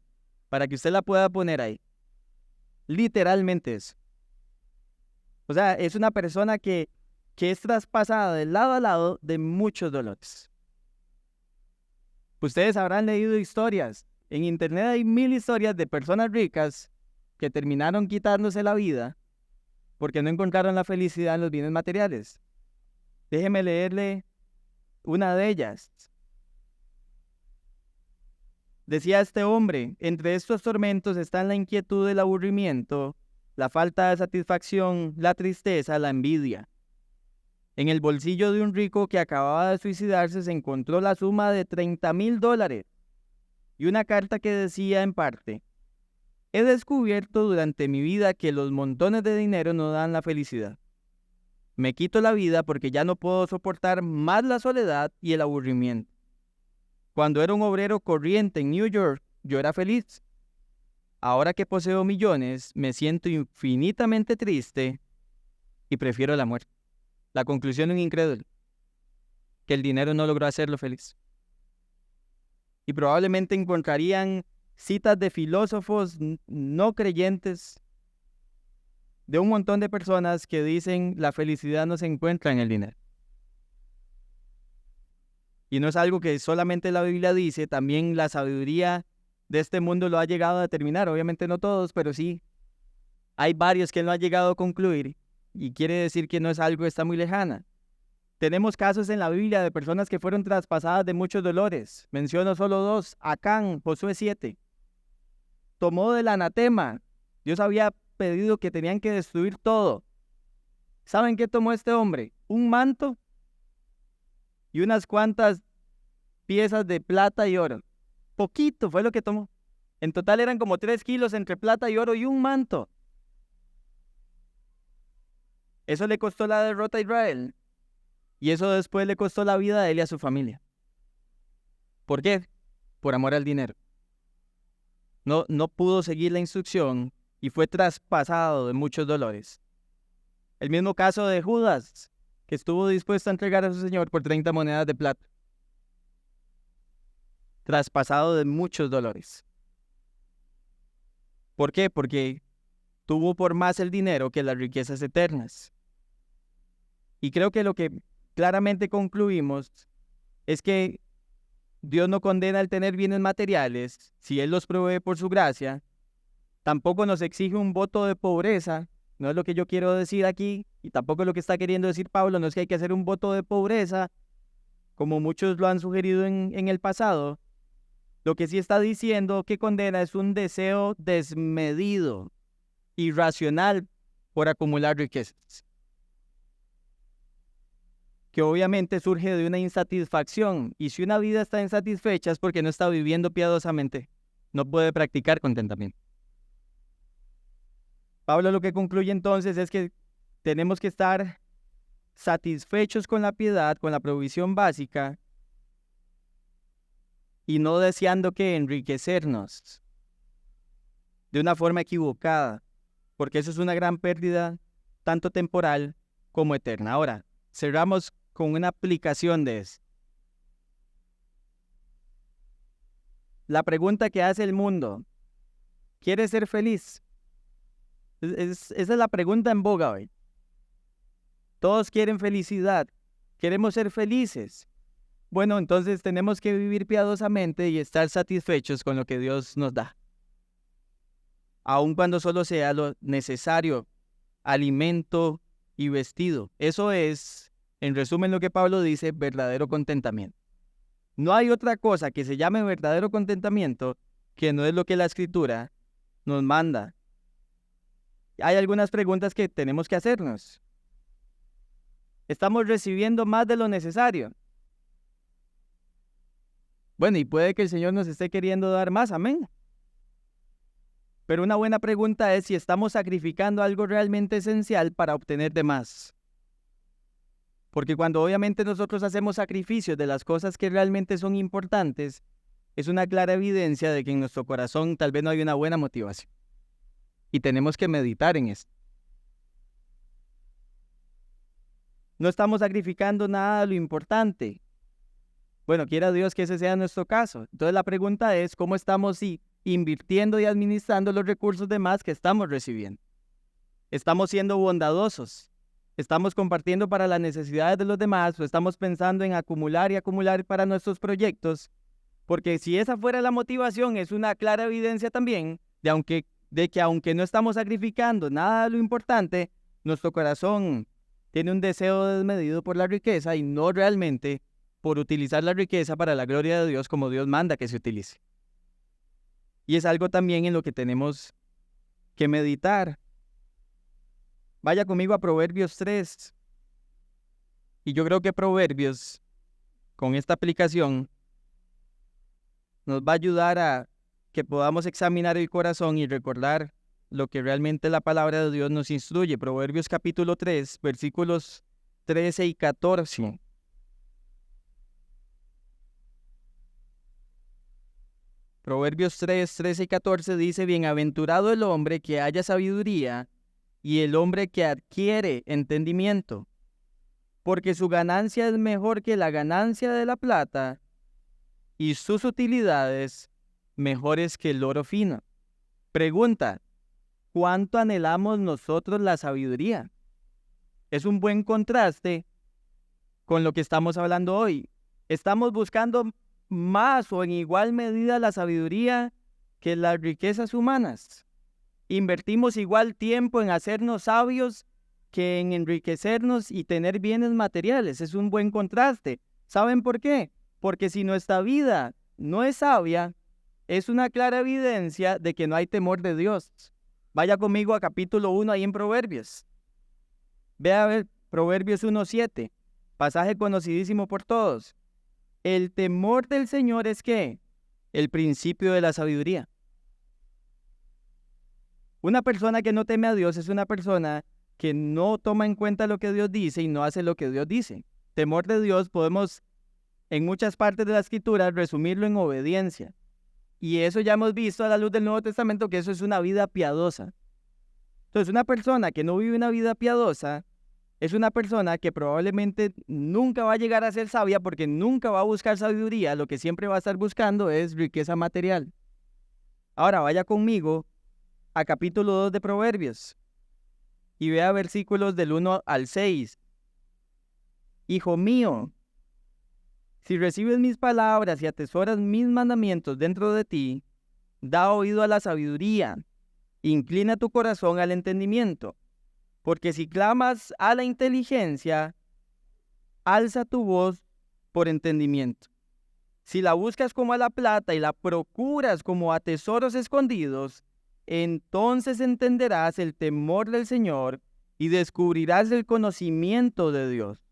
para que usted la pueda poner ahí. Literalmente eso. O sea, es una persona que es traspasada de lado a lado de muchos dolores. Ustedes habrán leído historias. En internet hay 1000 historias de personas ricas que terminaron quitándose la vida porque no encontraron la felicidad en los bienes materiales. Déjeme leerle una de ellas. Decía este hombre: entre estos tormentos están la inquietud, el aburrimiento, la falta de satisfacción, la tristeza, la envidia. En el bolsillo de un rico que acababa de suicidarse se encontró la suma de $30,000 y una carta que decía en parte: he descubierto durante mi vida que los montones de dinero no dan la felicidad. Me quito la vida porque ya no puedo soportar más la soledad y el aburrimiento. Cuando era un obrero corriente en New York, yo era feliz. Ahora que poseo millones, me siento infinitamente triste y prefiero la muerte. La conclusión de un incrédulo: que el dinero no logró hacerlo feliz. Y probablemente encontrarían citas de filósofos no creyentes, de un montón de personas que dicen la felicidad no se encuentra en el dinero. Y no es algo que solamente la Biblia dice, también la sabiduría de este mundo lo ha llegado a determinar. Obviamente no todos, pero sí hay varios que no han llegado a concluir, y quiere decir que no es algo que está muy lejana. Tenemos casos en la Biblia de personas que fueron traspasadas de muchos dolores. Menciono solo 2. Acán, Josué 7. Tomó del anatema. Dios había pedido que tenían que destruir todo. ¿Saben qué tomó este hombre? Un manto y unas cuantas piezas de plata y oro. Poquito fue lo que tomó. En total eran como 3 kilos entre plata y oro y un manto. Eso le costó la derrota a Israel. Y eso después le costó la vida a él y a su familia. ¿Por qué? Por amor al dinero. No pudo seguir la instrucción y fue traspasado de muchos dolores. El mismo caso de Judas, que estuvo dispuesto a entregar a su Señor por 30 monedas de plata. Traspasado de muchos dolores. ¿Por qué? Porque tuvo por más el dinero que las riquezas eternas. Y creo que lo que claramente concluimos es que Dios no condena el tener bienes materiales si Él los provee por su gracia. Tampoco nos exige un voto de pobreza. No es lo que yo quiero decir aquí, y tampoco es lo que está queriendo decir Pablo. No es que hay que hacer un voto de pobreza, como muchos lo han sugerido en el pasado. Lo que sí está diciendo que condena es un deseo desmedido, irracional, por acumular riquezas, que obviamente surge de una insatisfacción. Y si una vida está insatisfecha es porque no está viviendo piadosamente. no puede practicar contentamiento. Pablo lo que concluye entonces es que tenemos que estar satisfechos con la piedad, con la provisión básica, y no deseando que enriquecernos de una forma equivocada, porque eso es una gran pérdida, tanto temporal como eterna. Ahora, cerramos con una aplicación de eso. La pregunta que hace el mundo: ¿quieres ser feliz? Esa es la pregunta en boga hoy. Todos quieren felicidad, queremos ser felices. Bueno, entonces tenemos que vivir piadosamente y estar satisfechos con lo que Dios nos da, aun cuando solo sea lo necesario, alimento y vestido. Eso es, en resumen, lo que Pablo dice, verdadero contentamiento. No hay otra cosa que se llame verdadero contentamiento que no es lo que la Escritura nos manda. Hay algunas preguntas que tenemos que hacernos. ¿Estamos recibiendo más de lo necesario? Bueno, y puede que el Señor nos esté queriendo dar más, amén. Pero una buena pregunta es si estamos sacrificando algo realmente esencial para obtener de más. Porque cuando obviamente nosotros hacemos sacrificios de las cosas que realmente son importantes, es una clara evidencia de que en nuestro corazón tal vez no hay una buena motivación. Y tenemos que meditar en esto. No estamos sacrificando nada de lo importante. Bueno, quiera Dios que ese sea nuestro caso. Entonces la pregunta es, ¿cómo estamos invirtiendo y administrando los recursos de más que estamos recibiendo? ¿Estamos siendo bondadosos? ¿Estamos compartiendo para las necesidades de los demás o estamos pensando en acumular y acumular para nuestros proyectos? Porque si esa fuera la motivación, es una clara evidencia también de que aunque no estamos sacrificando nada de lo importante, nuestro corazón tiene un deseo desmedido por la riqueza y no realmente por utilizar la riqueza para la gloria de Dios como Dios manda que se utilice. Y es algo también en lo que tenemos que meditar. Vaya conmigo a Proverbios 3. Y yo creo que Proverbios, con esta aplicación, nos va a ayudar a que podamos examinar el corazón y recordar lo que realmente la palabra de Dios nos instruye. Proverbios capítulo 3, versículos 13 y 14. Proverbios 3, 13 y 14 dice: bienaventurado el hombre que haya sabiduría y el hombre que adquiere entendimiento, porque su ganancia es mejor que la ganancia de la plata y sus utilidades mejores que el oro fino. Pregunta: ¿cuánto anhelamos nosotros la sabiduría? Es un buen contraste con lo que estamos hablando hoy. Estamos buscando más o en igual medida la sabiduría que las riquezas humanas. Invertimos igual tiempo en hacernos sabios que en enriquecernos y tener bienes materiales. Es un buen contraste. ¿Saben por qué? Porque si nuestra vida no es sabia, es una clara evidencia de que no hay temor de Dios. Vaya conmigo a capítulo 1 ahí en Proverbios. Vea a ver Proverbios 1:7, pasaje conocidísimo por todos. El temor del Señor es ¿qué? El principio de la sabiduría. Una persona que no teme a Dios es una persona que no toma en cuenta lo que Dios dice y no hace lo que Dios dice. Temor de Dios podemos en muchas partes de la Escritura resumirlo en obediencia. Y eso ya hemos visto a la luz del Nuevo Testamento que eso es una vida piadosa. Entonces, una persona que no vive una vida piadosa es una persona que probablemente nunca va a llegar a ser sabia porque nunca va a buscar sabiduría. Lo que siempre va a estar buscando es riqueza material. Ahora vaya conmigo a capítulo 2 de Proverbios y vea versículos del 1 al 6. Hijo mío, si recibes mis palabras y atesoras mis mandamientos dentro de ti, da oído a la sabiduría, inclina tu corazón al entendimiento, porque si clamas a la inteligencia, alza tu voz por entendimiento. Si la buscas como a la plata y la procuras como a tesoros escondidos, entonces entenderás el temor del Señor y descubrirás el conocimiento de Dios.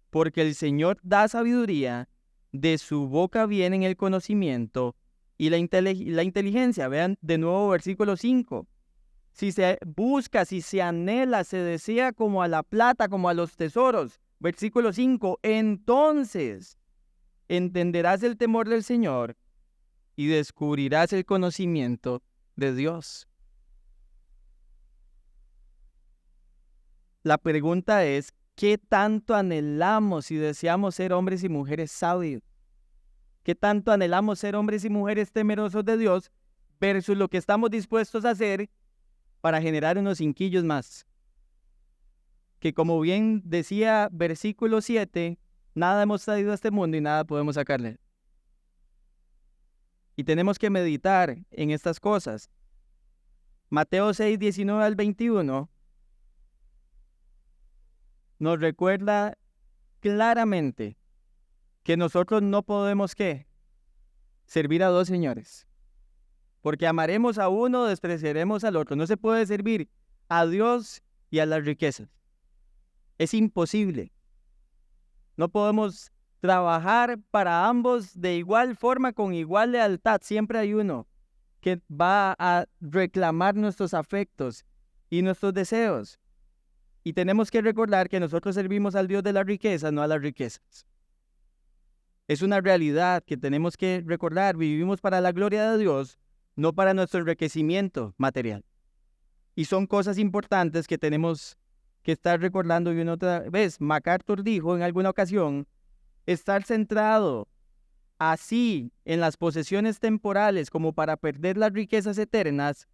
Porque el Señor da sabiduría, de su boca viene el conocimiento y la inteligencia. Vean de nuevo versículo 5. Si se busca, si se anhela, se desea como a la plata, como a los tesoros. Versículo 5. Entonces entenderás el temor del Señor y descubrirás el conocimiento de Dios. La pregunta es, ¿qué tanto anhelamos y deseamos ser hombres y mujeres sabios? ¿Qué tanto anhelamos ser hombres y mujeres temerosos de Dios versus lo que estamos dispuestos a hacer para generar unos cinquillos más? Que como bien decía versículo 7, nada hemos traído a este mundo y nada podemos sacarle. Y tenemos que meditar en estas cosas. Mateo 6, 19 al 21 nos recuerda claramente que nosotros no podemos, ¿qué? Servir a dos señores. Porque amaremos a uno, despreciaremos al otro. No se puede servir a Dios y a las riquezas. Es imposible. No podemos trabajar para ambos de igual forma, con igual lealtad. Siempre hay uno que va a reclamar nuestros afectos y nuestros deseos. Y tenemos que recordar que nosotros servimos al Dios de la riqueza, no a las riquezas. Es una realidad que tenemos que recordar. Vivimos para la gloria de Dios, no para nuestro enriquecimiento material. Y son cosas importantes que tenemos que estar recordando y una otra vez. MacArthur dijo en alguna ocasión, estar centrado así en las posesiones temporales como para perder las riquezas eternas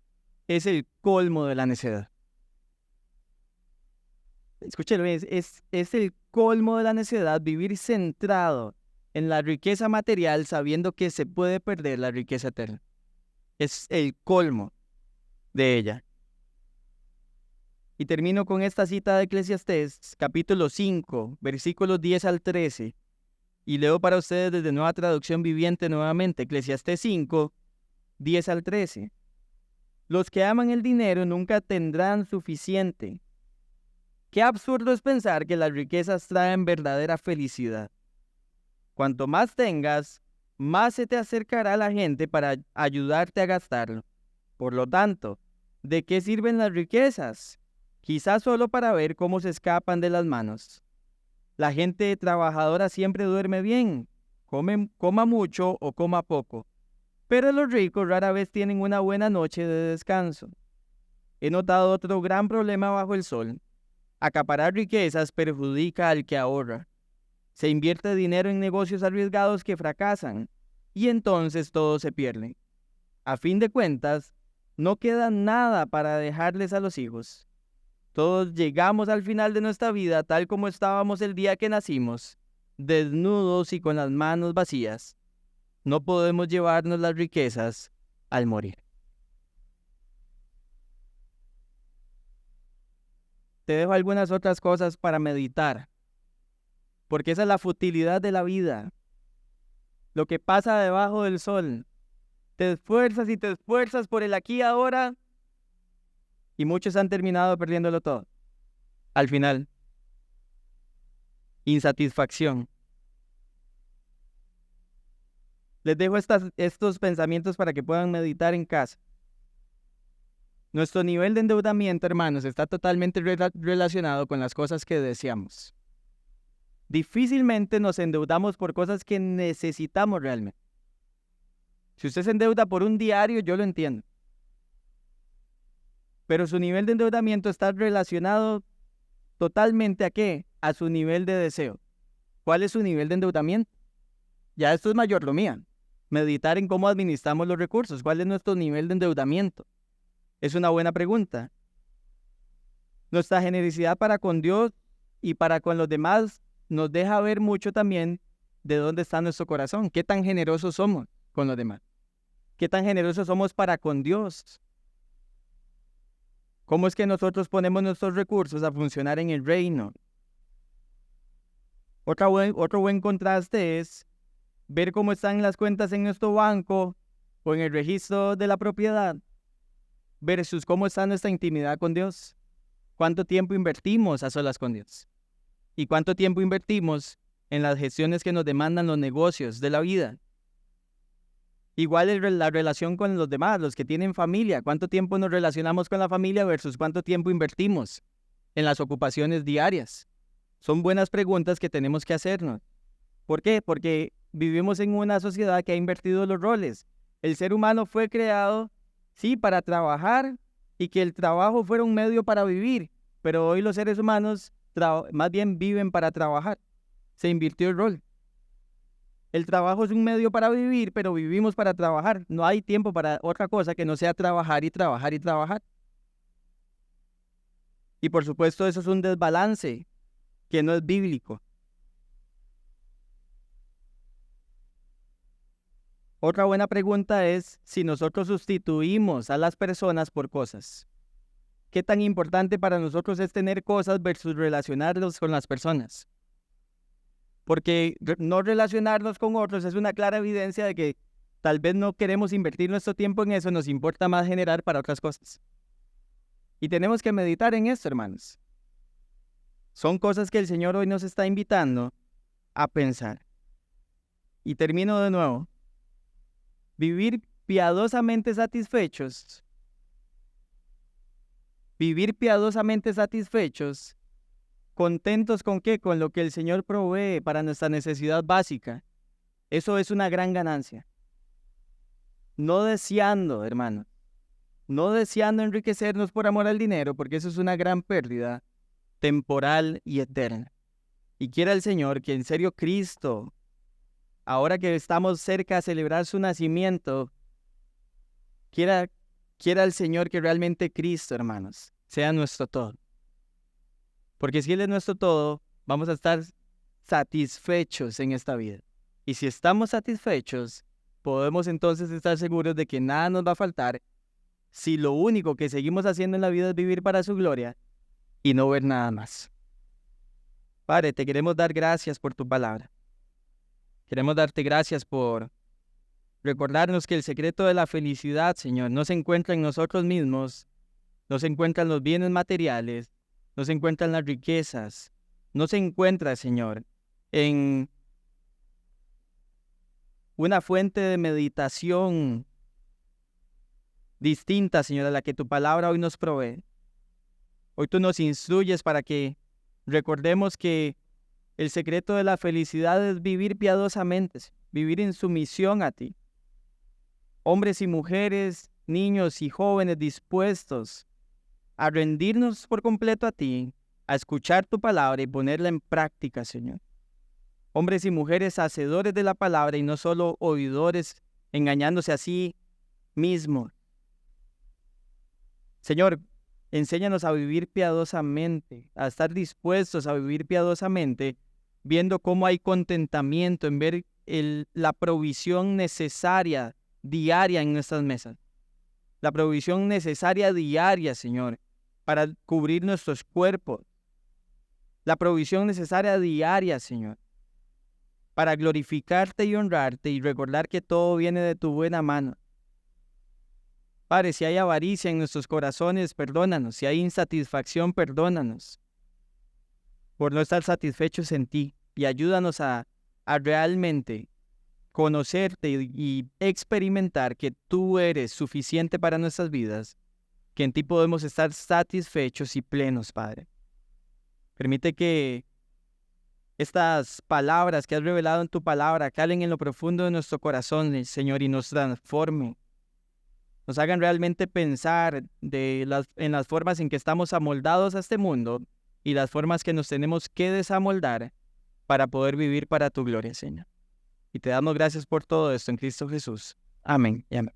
es el colmo de la necedad. Escúchelo, es el colmo de la necedad vivir centrado en la riqueza material sabiendo que se puede perder la riqueza eterna. Es el colmo de ella. Y termino con esta cita de Eclesiastés, capítulo 5, versículos 10 al 13. Y leo para ustedes desde Nueva Traducción Viviente nuevamente, Eclesiastés 5, 10 al 13. Los que aman el dinero nunca tendrán suficiente. Qué absurdo es pensar que las riquezas traen verdadera felicidad. Cuanto más tengas, más se te acercará la gente para ayudarte a gastarlo. Por lo tanto, ¿de qué sirven las riquezas? Quizás solo para ver cómo se escapan de las manos. La gente trabajadora siempre duerme bien, coma mucho o coma poco, pero los ricos rara vez tienen una buena noche de descanso. He notado otro gran problema bajo el sol. Acaparar riquezas perjudica al que ahorra. Se invierte dinero en negocios arriesgados que fracasan, y entonces todo se pierde. A fin de cuentas, no queda nada para dejarles a los hijos. Todos llegamos al final de nuestra vida tal como estábamos el día que nacimos, desnudos y con las manos vacías. No podemos llevarnos las riquezas al morir. Te dejo algunas otras cosas para meditar, porque esa es la futilidad de la vida. Lo que pasa debajo del sol. Te esfuerzas y te esfuerzas por el aquí y ahora, y muchos han terminado perdiéndolo todo. Al final, insatisfacción. Les dejo estos pensamientos para que puedan meditar en casa. Nuestro nivel de endeudamiento, hermanos, está totalmente relacionado con las cosas que deseamos. Difícilmente nos endeudamos por cosas que necesitamos realmente. Si usted se endeuda por un diario, yo lo entiendo. Pero su nivel de endeudamiento está relacionado totalmente ¿a qué? A su nivel de deseo. ¿Cuál es su nivel de endeudamiento? Ya esto es mayordomía. Meditar en cómo administramos los recursos. ¿Cuál es nuestro nivel de endeudamiento? Es una buena pregunta. Nuestra generosidad para con Dios y para con los demás nos deja ver mucho también de dónde está nuestro corazón. ¿Qué tan generosos somos con los demás? ¿Qué tan generosos somos para con Dios? ¿Cómo es que nosotros ponemos nuestros recursos a funcionar en el reino? Otro buen contraste es ver cómo están las cuentas en nuestro banco o en el registro de la propiedad versus cómo está nuestra intimidad con Dios. ¿Cuánto tiempo invertimos a solas con Dios? ¿Y cuánto tiempo invertimos en las gestiones que nos demandan los negocios de la vida? Igual es la relación con los demás, los que tienen familia. ¿Cuánto tiempo nos relacionamos con la familia versus cuánto tiempo invertimos en las ocupaciones diarias? Son buenas preguntas que tenemos que hacernos. ¿Por qué? Porque vivimos en una sociedad que ha invertido los roles. El ser humano fue creado, sí, para trabajar y que el trabajo fuera un medio para vivir. Pero hoy los seres humanos más bien viven para trabajar. Se invirtió el rol. El trabajo es un medio para vivir, pero vivimos para trabajar. No hay tiempo para otra cosa que no sea trabajar y trabajar y trabajar. Y por supuesto eso es un desbalance que no es bíblico. Otra buena pregunta es si nosotros sustituimos a las personas por cosas. ¿Qué tan importante para nosotros es tener cosas versus relacionarnos con las personas? Porque no relacionarnos con otros es una clara evidencia de que tal vez no queremos invertir nuestro tiempo en eso, nos importa más generar para otras cosas. Y tenemos que meditar en esto, hermanos. Son cosas que el Señor hoy nos está invitando a pensar. Y termino de nuevo. Vivir piadosamente satisfechos. Vivir piadosamente satisfechos. ¿Contentos con qué? Con lo que el Señor provee para nuestra necesidad básica. Eso es una gran ganancia. No deseando, hermano. No deseando enriquecernos por amor al dinero, porque eso es una gran pérdida temporal y eterna. Y quiera el Señor que en serio Cristo, ahora que estamos cerca a celebrar su nacimiento, quiera el Señor que realmente Cristo, hermanos, sea nuestro todo. Porque si Él es nuestro todo, vamos a estar satisfechos en esta vida. Y si estamos satisfechos, podemos entonces estar seguros de que nada nos va a faltar si lo único que seguimos haciendo en la vida es vivir para su gloria y no ver nada más. Padre, te queremos dar gracias por tu palabra. Queremos darte gracias por recordarnos que el secreto de la felicidad, Señor, no se encuentra en nosotros mismos, no se encuentra en los bienes materiales, no se encuentra en las riquezas, no se encuentra, Señor, en una fuente de meditación distinta, Señor, a la que tu palabra hoy nos provee. Hoy tú nos instruyes para que recordemos que el secreto de la felicidad es vivir piadosamente, vivir en sumisión a ti. Hombres y mujeres, niños y jóvenes dispuestos a rendirnos por completo a ti, a escuchar tu palabra y ponerla en práctica, Señor. Hombres y mujeres hacedores de la palabra y no solo oidores, engañándose a sí mismos. Señor, enséñanos a vivir piadosamente, a estar dispuestos a vivir piadosamente, viendo cómo hay contentamiento en ver la provisión necesaria diaria en nuestras mesas. La provisión necesaria diaria, Señor, para cubrir nuestros cuerpos. La provisión necesaria diaria, Señor, para glorificarte y honrarte y recordar que todo viene de tu buena mano. Padre, si hay avaricia en nuestros corazones, perdónanos. Si hay insatisfacción, perdónanos por no estar satisfechos en ti. Y ayúdanos a realmente conocerte y experimentar que tú eres suficiente para nuestras vidas, que en ti podemos estar satisfechos y plenos, Padre. Permite que estas palabras que has revelado en tu palabra calen en lo profundo de nuestro corazón, Señor, y nos transformen. Nos hagan realmente pensar en las formas en que estamos amoldados a este mundo y las formas que nos tenemos que desamoldar para poder vivir para tu gloria, Señor. Y te damos gracias por todo esto en Cristo Jesús. Amén y amén.